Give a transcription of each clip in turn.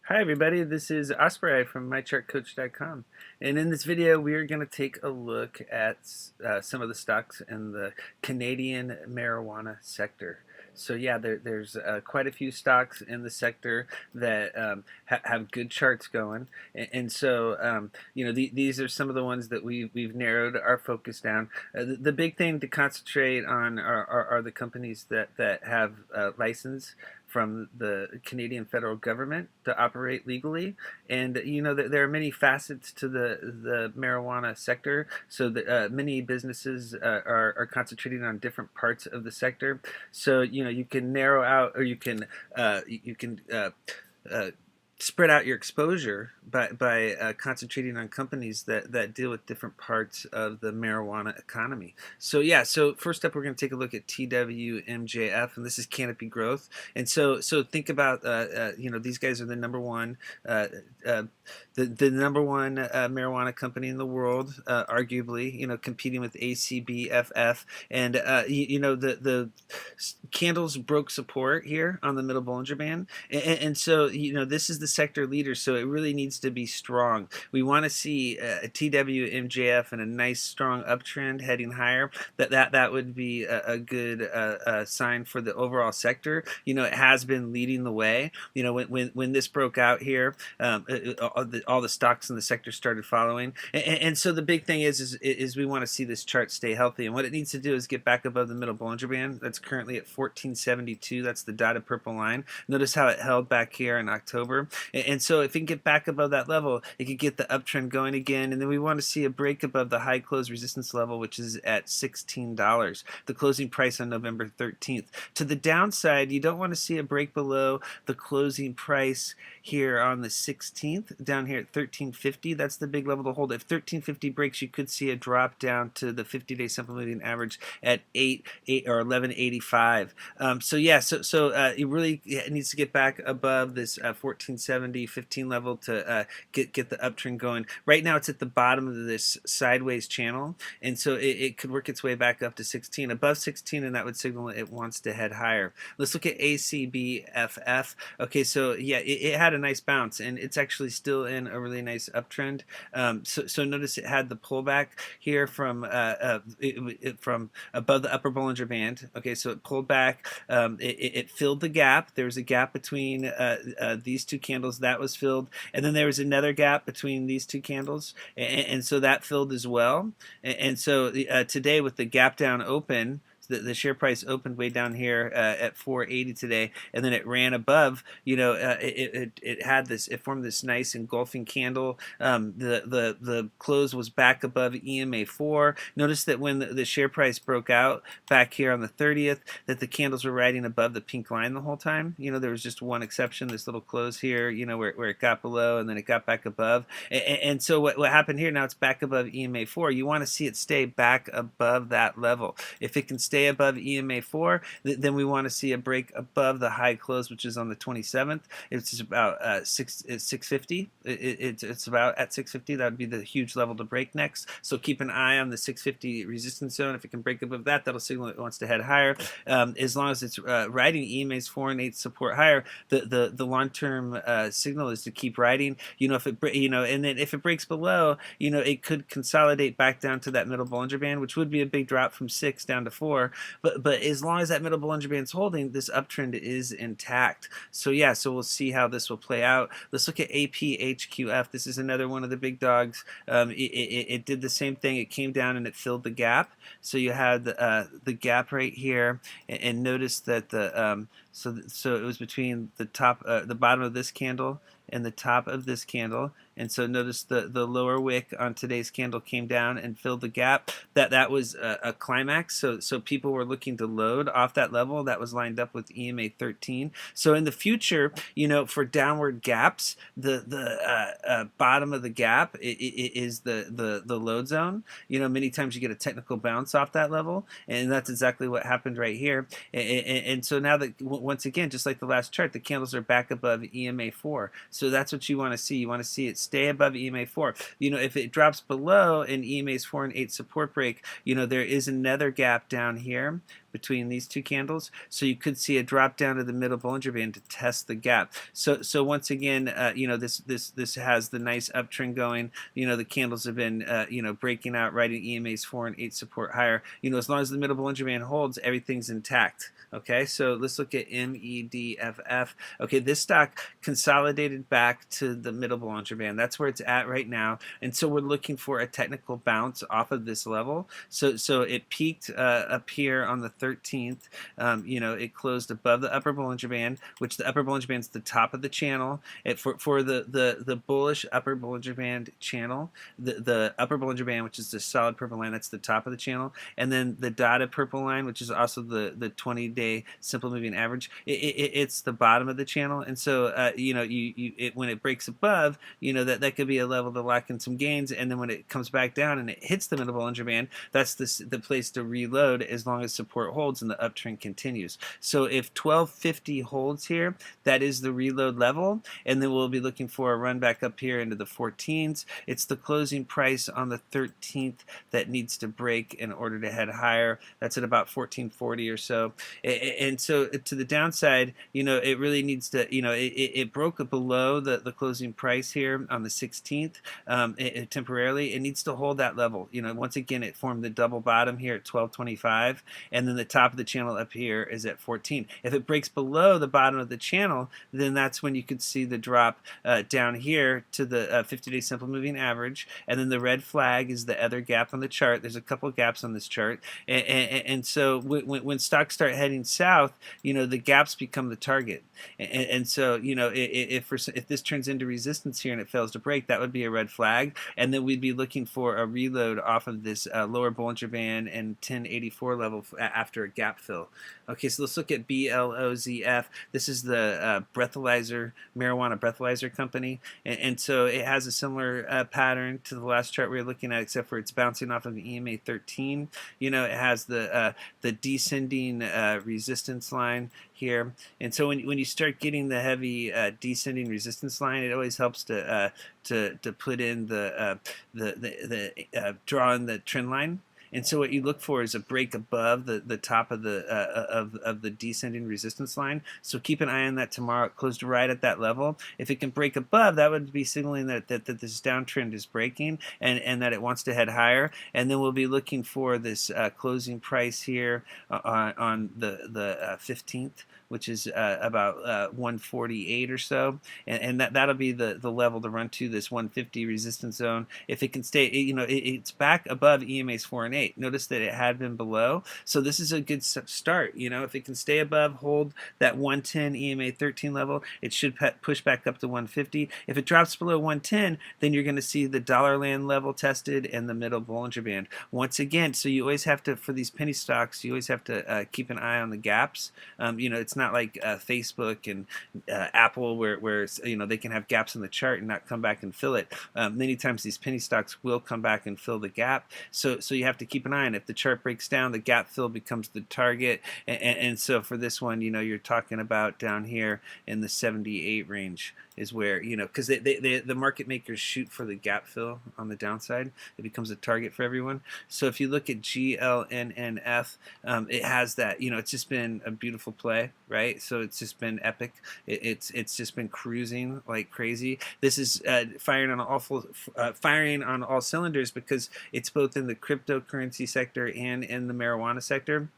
Hi everybody, this is Osprey from MyChartCoach.com, and in this video we are going to take a look at some of the stocks in the Canadian marijuana sector. So yeah, there's quite a few stocks in the sector that have good charts going, and so you know these are some of the ones that we've narrowed our focus down. The big thing to concentrate on are the companies that have license from the Canadian federal government to operate legally. And you know there are many facets to the marijuana sector, so that many businesses are concentrating on different parts of the sector. So you know you can narrow out, or you can uh, spread out your exposure by concentrating on companies that deal with different parts of the marijuana economy. So yeah, so first up we're going to take a look at TWMJF, and this is Canopy Growth. And so think about you know, these guys are the number one the number one marijuana company in the world, arguably, you know, competing with ACBFF. And you know, the candles broke support here on the middle Bollinger Band, and so you know this is the sector leader, so it really needs to be strong. We want to see a TWMJF and a nice strong uptrend heading higher. That would be a good sign for the overall sector. You know, it has been leading the way. You know, when this broke out here, all the stocks in the sector started following, and so the big thing is we want to see this chart stay healthy, and what it needs to do is get back above the middle Bollinger Band. That's currently at 1472. That's the dotted purple line. Notice how it held back here in October. And so if it can get back above that level, it could get the uptrend going again. And then we want to see a break above the high close resistance level, which is at $16, the closing price on November 13th. To the downside, you don't want to see a break below the closing price here on the 16th, down here at 1350. That's the big level to hold. If 1350 breaks, you could see a drop down to the 50-day simple moving average at 8 or 1185. So yeah, so it really needs to get back above this 1470 15 level to get the uptrend going. Right now it's at the bottom of this sideways channel, and so it could work its way back up to 16, above 16, and that would signal it wants to head higher. Let's look at ACBFF. Okay, so yeah, it had a nice bounce, and it's actually still in a really nice uptrend. So notice it had the pullback here from from above the upper Bollinger Band. Okay, so it pulled back. It filled the gap. There was a gap between these two candles that was filled, and then there was another gap between these two candles, and so that filled as well. And so today, with the gap down open, the share price opened way down here at 480 today, and then it ran above. You know, it had this, it formed this nice engulfing candle. The close was back above EMA 4. Notice that when the share price broke out back here on the 30th, that the candles were riding above the pink line the whole time. You know, there was just one exception, this little close here, you know, where it got below and then it got back above. And so what happened here, now it's back above EMA 4. You want to see it stay back above that level. If it can stay above EMA 4, then we want to see a break above the high close, which is on the 27th. It's about 650. It's about at 650. That would be the huge level to break next. So keep an eye on the 650 resistance zone. If it can break above that, that'll signal it wants to head higher. As long as it's riding EMA's 4 and 8 support higher, the long-term signal is to keep riding. You know, if it and then if it breaks below, you know, it could consolidate back down to that middle Bollinger Band, which would be a big drop from 6 down to 4. But as long as that middle Bollinger Band's holding, this uptrend is intact. So yeah, so we'll see how this will play out. Let's look at APHQF. This is another one of the big dogs. It did the same thing. It came down and it filled the gap. So you had the gap right here, and notice that the so it was between the top, the bottom of this candle and the top of this candle. And so notice the lower wick on today's candle came down and filled the gap. That was a climax. So people were looking to load off that level that was lined up with EMA 13. So in the future, you know, for downward gaps, the bottom of the gap is the load zone. You know, many times you get a technical bounce off that level, and that's exactly what happened right here. And so now that once again, just like the last chart, the candles are back above EMA 4. So that's what you want to see. You want to see it stay above EMA 4. If it drops below an EMA's 4 and 8 support break, there is another gap down here between these two candles, so you could see a drop down to the middle Bollinger Band to test the gap. So once again, this has the nice uptrend going. The candles have been breaking out right at EMA's 4 and 8 support higher. As long as the middle Bollinger Band holds, everything's intact. Okay, so let's look at MEDFF. Okay, this stock consolidated back to the middle Bollinger Band. That's where it's at right now, and so we're looking for a technical bounce off of this level. So it peaked up here on the 13th. It closed above the upper Bollinger Band, which the upper Bollinger Band is the top of the channel. For the bullish upper Bollinger Band channel, the upper Bollinger Band, which is the solid purple line, that's the top of the channel, and then the dotted purple line, which is also the 20-day simple moving average, it's the bottom of the channel. And so when it breaks above, that could be a level to lock in some gains, and then when it comes back down and it hits the middle Bollinger Band, that's the place to reload as long as support holds and the uptrend continues. So if 1250 holds here, that is the reload level, and then we'll be looking for a run back up here into the 14s. It's the closing price on the 13th that needs to break in order to head higher. That's at about 1440 or so. And so to the downside, it really needs to, it broke below the closing price here on the 16th temporarily. It needs to hold that level. Once again, it formed the double bottom here at 1225, and then the top of the channel up here is at 14. If it breaks below the bottom of the channel, then that's when you could see the drop down here to the 50-day simple moving average, and then the red flag is the other gap on the chart. There's a couple gaps on this chart, and so when stocks start heading south, the gaps become the target, and so if this turns into resistance here and it fails to break, that would be a red flag, and then we'd be looking for a reload off of this lower Bollinger Band and 1084 level after a gap fill. Okay, so let's look at BLOZF. This is the marijuana breathalyzer company, and so it has a similar pattern to the last chart we were looking at, except for it's bouncing off of EMA 13. It has the descending resistance line here, and so when you start getting the heavy descending resistance line, it always helps to put in draw in the trend line. And so what you look for is a break above the top of the descending resistance line. So keep an eye on that tomorrow. It closed right at that level. If it can break above, that would be signaling that this downtrend is breaking and that it wants to head higher. And then we'll be looking for this closing price here on the 15th, which is about 148 or so, and that'll be the level to run to, this 150 resistance zone. If it can stay, it's back above EMA's 4 and 8. Notice that it had been below, so this is a good start. If it can stay above, hold that 110 EMA 13 level, it should push back up to 150. If it drops below 110, then you're going to see the Dollarland level tested and the middle Bollinger Band once again. So you always have to, for these penny stocks, you always have to keep an eye on the gaps. It's not like Facebook and Apple where they can have gaps in the chart and not come back and fill it. Many times these penny stocks will come back and fill the gap, so you have to keep an eye on it. If the chart breaks down, the gap fill becomes the target, and so for this one, you're talking about down here in the 78 range is where, because the market makers shoot for the gap fill on the downside. It becomes a target for everyone. So if you look at GLNNF, it has that, it's just been a beautiful play, right? So it's just been epic. It's just been cruising like crazy. This is firing on all cylinders, because it's both in the cryptocurrency sector and in the marijuana sector.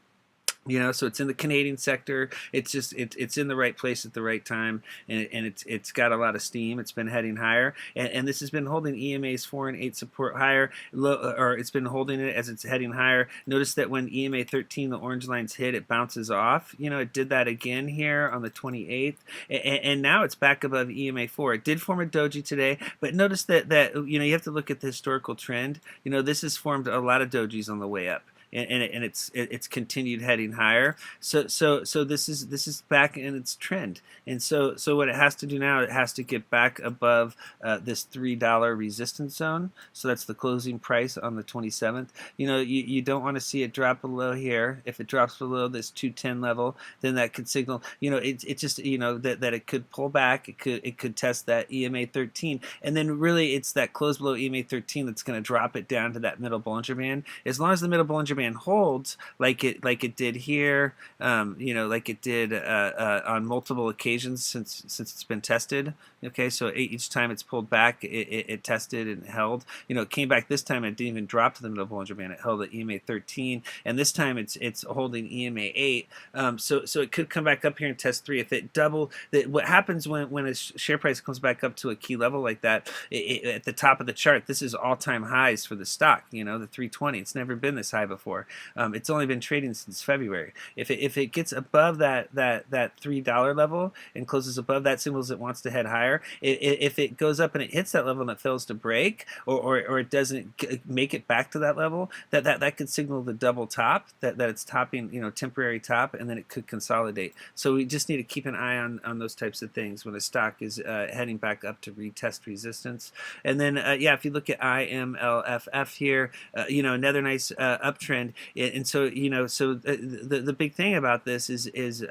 So it's in the Canadian sector. It's just it's in the right place at the right time, and it's got a lot of steam. It's been heading higher, and this has been holding EMA's 4 and 8 support higher, or it's been holding it as it's heading higher. Notice that when EMA 13, the orange lines hit, it bounces off. It did that again here on the 28th, and now it's back above EMA 4. It did form a doji today, but notice that you have to look at the historical trend. This has formed a lot of dojis on the way up. and it's continued heading higher. So this is back in its trend, and so what it has to do now, it has to get back above this $3 resistance zone. So that's the closing price on the 27th. You don't want to see it drop below here. If it drops below this 210 level, then that could signal, it just, that it could pull back. It could test that EMA 13, and then really it's that close below EMA 13 that's going to drop it down to that middle Bollinger Band. As long as the middle Bollinger Band holds like it did here, like it did on multiple occasions since it's been tested. Okay, so each time it's pulled back, it tested and held. It came back this time, and it didn't even drop to the middle Bollinger Band. It held at EMA 13, and this time it's holding EMA 8. So it could come back up here and test 3. If it double, what happens when a share price comes back up to a key level like that, at the top of the chart, this is all-time highs for the stock. The 320. It's never been this high before. It's only been trading since February. If it gets above that $3 level and closes above that, signals it wants to head higher. If it goes up and it hits that level and it fails to break, or it doesn't make it back to that level, that could signal the double top, that it's topping, temporary top, and then it could consolidate. So we just need to keep an eye on those types of things when the stock is heading back up to retest resistance. And then if you look at IMLFF here, another nice uptrend. And so the big thing about this is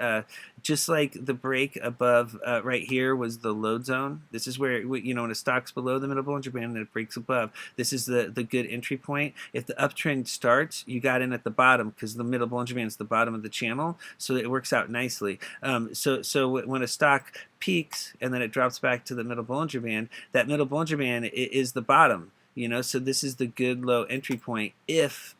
just like the break above right here was the load zone. This is where, when a stock's below the middle Bollinger Band and it breaks above, this is the good entry point. If the uptrend starts, you got in at the bottom because the middle Bollinger Band is the bottom of the channel, so it works out nicely. So when a stock peaks and then it drops back to the middle Bollinger Band, that middle Bollinger Band is the bottom. So this is the good low entry point if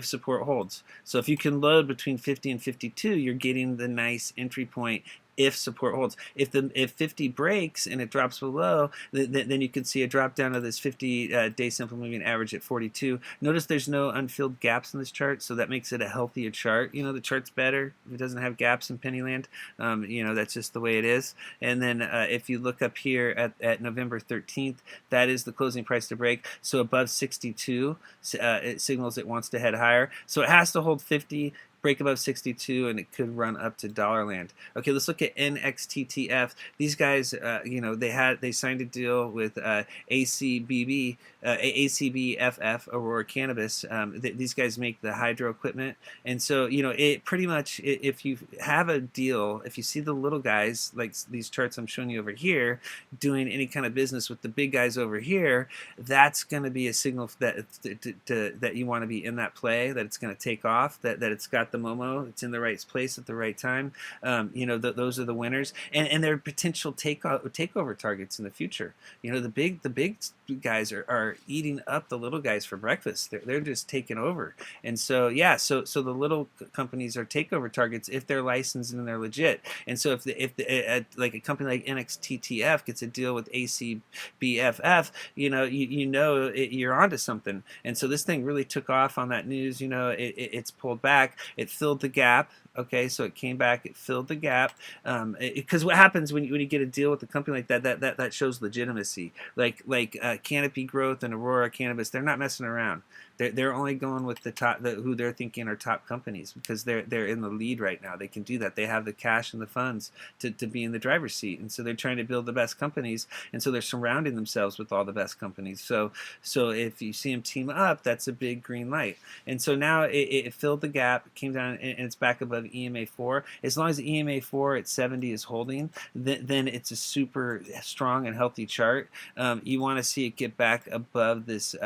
support holds. So if you can load between 50 and 52, you're getting the nice entry point if support holds. If 50 breaks and it drops below, then you can see a drop down to this 50-day simple moving average at 42. Notice there's no unfilled gaps in this chart, so that makes it a healthier chart. The chart's better if it doesn't have gaps in Pennyland. That's just the way it is. And then if you look up here at November 13th, that is the closing price to break. So above 62, it signals it wants to head higher. So it has to hold 50, break above 62, and it could run up to Dollarland. Okay, let's look at NXTTF. These guys, they signed a deal with ACBFF Aurora Cannabis. These guys make the hydro equipment, and so it pretty much, if you have a deal, if you see the little guys like these charts I'm showing you over here doing any kind of business with the big guys over here, that's going to be a signal that you want to be in that play, that it's going to take off, that it's got the Momo, it's in the right place at the right time. Those are the winners, and they're potential takeover targets in the future. The big guys are eating up the little guys for breakfast. They're just taking over, and so so the little companies are takeover targets if they're licensed and they're legit. And so if like a company like NXTTF gets a deal with ACBFF, you're onto something. And so this thing really took off on that news. It's pulled back. It filled the gap. Okay, so it came back, it filled the gap. Because what happens when you get a deal with a company like that shows legitimacy. Like Canopy Growth and Aurora Cannabis, they're not messing around. They're only going with the top, who they're thinking are top companies, because they're in the lead right now. They can do that. They have the cash and the funds to be in the driver's seat, and so they're trying to build the best companies, and so they're surrounding themselves with all the best companies. So if you see them team up, that's a big green light. And so now it filled the gap, came down, and it's back above EMA 4. As long as the EMA 4 at 70 is holding, then it's a super strong and healthy chart. You want to see it get back above this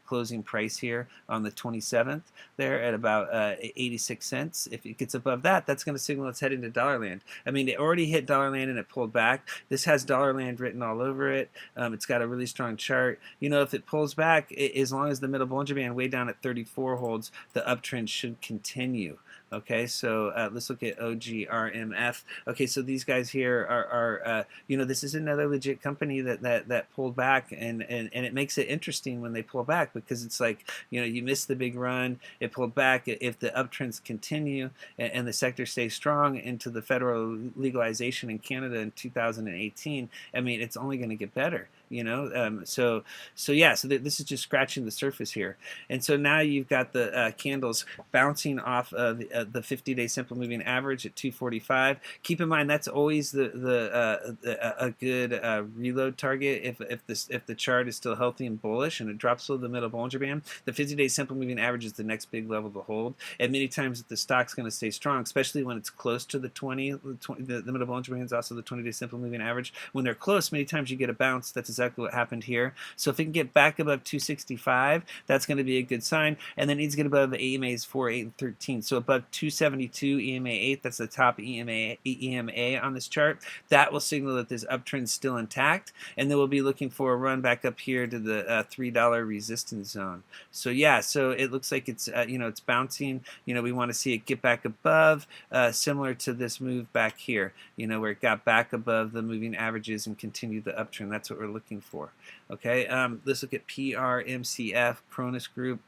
closing price here on the 27th there at about 86 cents. If it gets above that, that's going to signal it's heading to Dollarland. I mean, it already hit Dollarland and it pulled back. This has Dollarland written all over it. It's got a really strong chart. If it pulls back, as long as the middle Bollinger Band way down at 34 holds, the uptrend should continue. Okay, so let's look at OGRMF. Okay, so these guys here are you know, this is another legit company that pulled back, and it makes it interesting when they pull back, because it's like, you know, you missed the big run, it pulled back. If the uptrends continue and the sector stays strong into the federal legalization in Canada in 2018, I mean, it's only going to get better. You know, so yeah, so this is just scratching the surface here, and so now you've got the candles bouncing off of the 50-day simple moving average at 245. Keep in mind that's always a good reload target if the chart is still healthy and bullish and it drops below the middle Bollinger Band. The 50-day simple moving average is the next big level to hold, and many times the stock's going to stay strong, especially when it's close to the the middle Bollinger Band is also the 20-day simple moving average. When they're close, many times you get a bounce. That's exactly what happened here. So if it can get back above 265, that's going to be a good sign, and then it needs to get above the EMAs 4, 8, and 13. So above 272, EMA 8, that's the top EMA on this chart. That will signal that this uptrend is still intact, and then we'll be looking for a run back up here to the $3 resistance zone. So yeah, so it looks like it's you know, it's bouncing. You know, we want to see it get back above, similar to this move back here. You know, where it got back above the moving averages and continued the uptrend. That's what we're looking for. Okay, let's look at PRMCF, Cronus Group.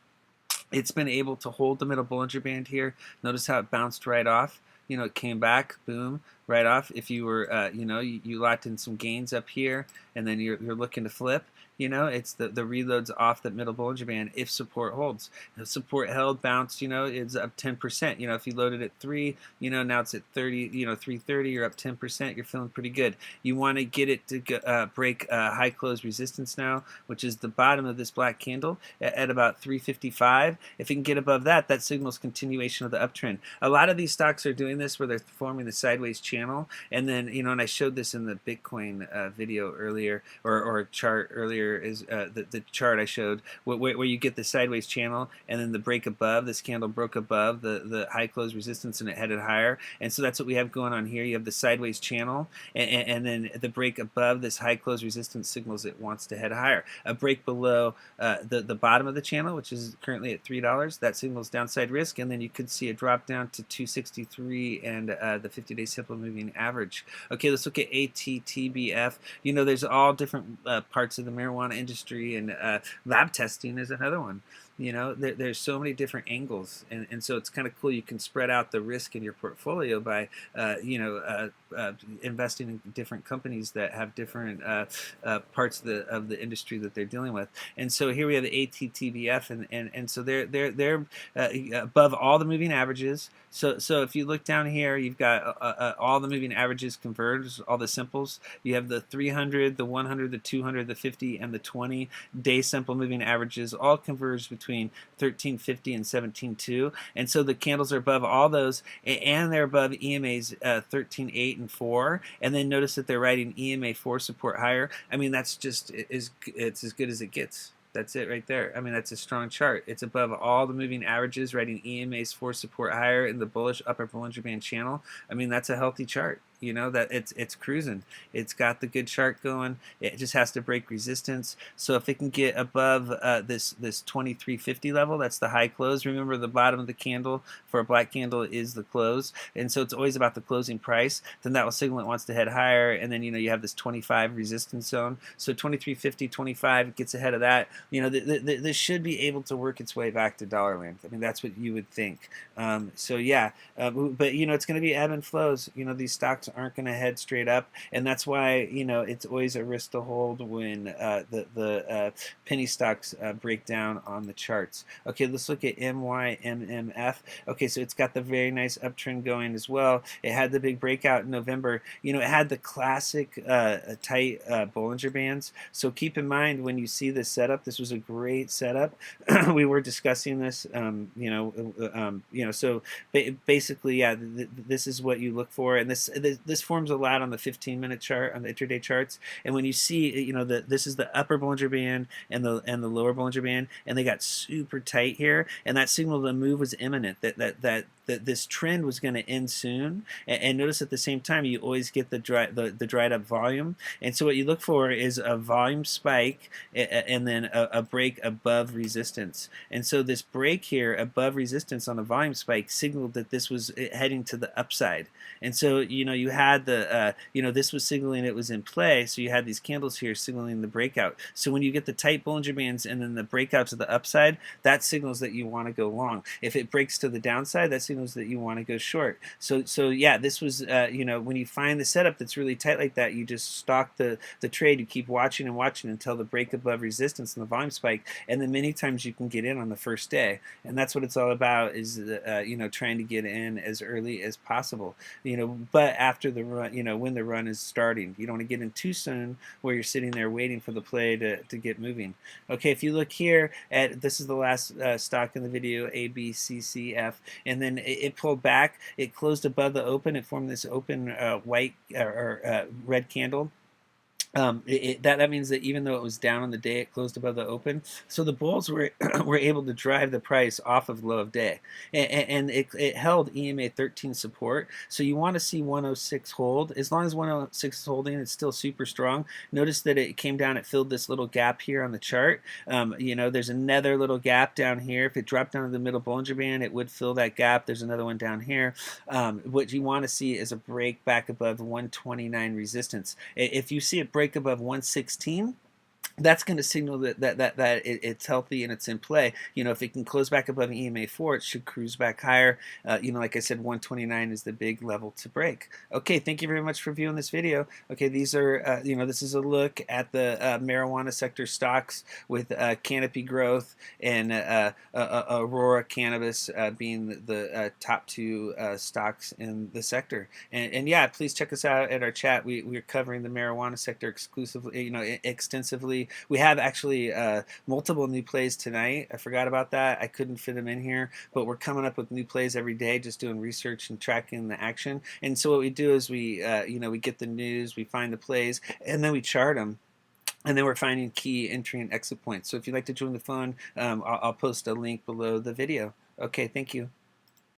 It's been able to hold the middle Bollinger Band here. Notice how it bounced right off. You know, it came back, boom, right off. If you were, you know, you locked in some gains up here, and then you're looking to flip, you know, it's the reloads off the middle Bollinger Band if support holds. If support held, bounced, you know, it's up 10%. You know, if you loaded at 3, you know, now it's at 30, you know, 330, you're up 10%. You're feeling pretty good. You want to get it to break high close resistance now, which is the bottom of this black candle at about 355. If it can get above that, that signals continuation of the uptrend. A lot of these stocks are doing this where they're forming the sideways channel, and then, you know, and I showed this in the Bitcoin video earlier, or chart earlier, is the chart I showed where you get the sideways channel, and then the break above. This candle broke above the high close resistance and it headed higher, and so that's what we have going on here. You have the sideways channel, and then the break above this high close resistance signals it wants to head higher. A break below the bottom of the channel, which is currently at $3, that signals downside risk, and then you could see a drop down to 263 and the 50-day simple moving average. Okay, let's look at ATTBF. You know, there's all different parts of the marijuana industry, and lab testing is another one. You know, there's so many different angles, and so it's kind of cool. You can spread out the risk in your portfolio by, you know, investing in different companies that have different parts of the industry that they're dealing with. And so here we have the ATTBF, and so they're above all the moving averages. So if you look down here, you've got all the moving averages converged, all the simples. You have the 300, the 100, the 200, the 50, and the 20-day simple moving averages all converged between 1350 and 17.2, and so the candles are above all those, and they're above EMA's 13.8 and 4, and then notice that they're writing EMA 4 support higher. I mean, that's just it's as good as it gets. That's it right there. I mean, that's a strong chart. It's above all the moving averages, writing EMA's 4 support higher in the bullish upper Bollinger Band channel. I mean, that's a healthy chart. You know, that it's cruising. It's got the good chart going. It just has to break resistance. So if it can get above this 2350 level, that's the high close. Remember, the bottom of the candle for a black candle is the close, and so it's always about the closing price. Then that will signal it wants to head higher, and then, you know, you have this 25 resistance zone. So 2350, 25, it gets ahead of that. You know, this should be able to work its way back to dollar land. I mean, that's what you would think. So yeah, but you know, it's going to be ebb and flows. You know, these stocks aren't going to head straight up, and that's why, you know, it's always a risk to hold when the penny stocks break down on the charts. Okay, let's look at MYMMF. Okay, so it's got the very nice uptrend going as well. It had the big breakout in November. You know, it had the classic tight Bollinger Bands. So keep in mind when you see this setup, this was a great setup. We were discussing this, you know, so basically, yeah, this is what you look for, and this forms a lot on the 15-minute chart, on the intraday charts. And when you see, you know, this is the upper Bollinger Band and the lower Bollinger Band, and they got super tight here, and that signal the move was imminent. That that this trend was going to end soon. And notice at the same time, you always get the dried up volume. And so what you look for is a volume spike and then a break above resistance. And so this break here above resistance on a volume spike signaled that this was heading to the upside. And so, you had the, this was signaling it was in play. So you had these candles here signaling the breakout. So when you get the tight Bollinger Bands and then the breakout to the upside, that signals that you want to go long. If it breaks to the downside, that signals that you want to go short. So yeah, this was, when you find the setup that's really tight like that, you just stalk the trade. You keep watching and watching until the break above resistance and the volume spike, and then many times you can get in on the first day. And that's what it's all about, is trying to get in as early as possible. But after the run, when the run is starting, you don't want to get in too soon where you're sitting there waiting for the play to get moving. Okay, if you look here at, this is the last stock in the video, ABCCF, and then it pulled back. It closed above the open. It formed this open white or red candle. That means that even though it was down on the day, it closed above the open. So the bulls were were able to drive the price off of low of day, and it held EMA 13 support. So you want to see 106 hold. As long as 106 is holding, it's still super strong. Notice that it came down. It filled this little gap here on the chart. There's another little gap down here. If it dropped down to the middle Bollinger Band, it would fill that gap. There's another one down here. What you want to see is a break back above 129 resistance. If you see it break above 116, that's going to signal that it's healthy and it's in play. If it can close back above EMA 4, it should cruise back higher. Like I said, 129 is the big level to break. Okay, thank you very much for viewing this video. Okay, these are, this is a look at the marijuana sector stocks with Canopy Growth and Aurora Cannabis being the top two stocks in the sector. And yeah, please check us out at our chat. We're covering the marijuana sector exclusively, extensively. We have actually multiple new plays tonight. I forgot about that. I couldn't fit them in here, but we're coming up with new plays every day, just doing research and tracking the action. And so what we do is we get the news, we find the plays, and then we chart them. And then we're finding key entry and exit points. So if you'd like to join the phone, I'll post a link below the video. Okay, thank you.